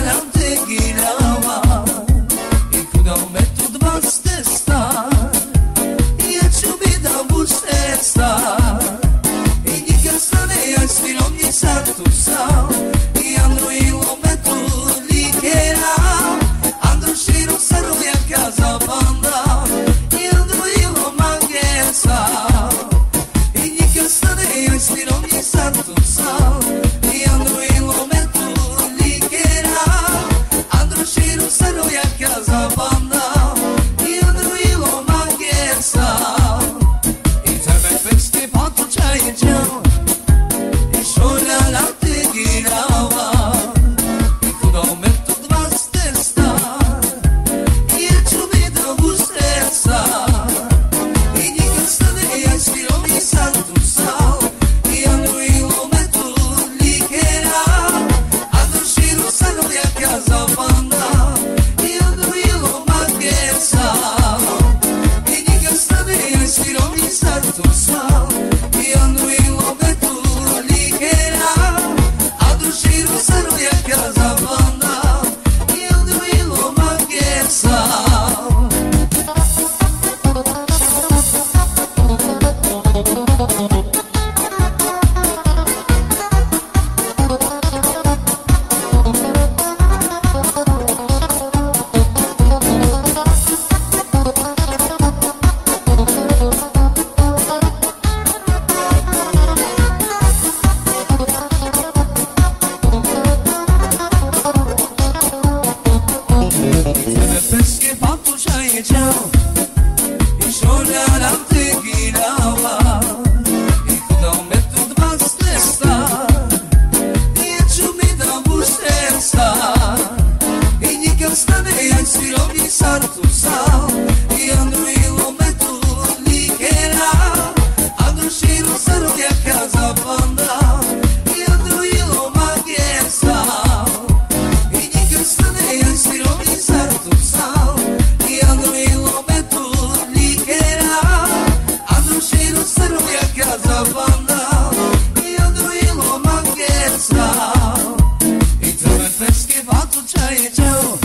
nam te girava i kuda me tu dva ste star ja ću biti da buste star i nikad stane ja svinom ni sad tu sam i andruilo me tu likera andru širu saru ja kaza banda i andruilo mangesa i nikad stane ja svinom ni sad tu sam i andruilo me tu likera andru širu saru ja kaza banda i andruilo mangesa i tebe pesti patu čaje čao i šolja la te girava i kuda u metu dva ste star i ja ću biti da buste star i nikad stane ja svirom i sad tu sam i andruilo me tu likera andru širu saru ja kaza banda i andruilo mangesa i nikad stane ja svirom i sad tu sam i andruilo me tu likera andru širu saru ja kaza banda i andruilo mangesa tebe peske patu čaje čao i šolja nam te girava i kuda u metu dva ste star i ja ću biti da buste star i nikad stane ja svirom i sad tu sam i andruilo me tu likera andru širu saru ja kaza banda i andruilo mangesa i nikad stane ja svirom i sad tu sam i andruilo me tu likera andru širu saru ja kaza banda i andruilo mangesa i tebe peske patu čaje čao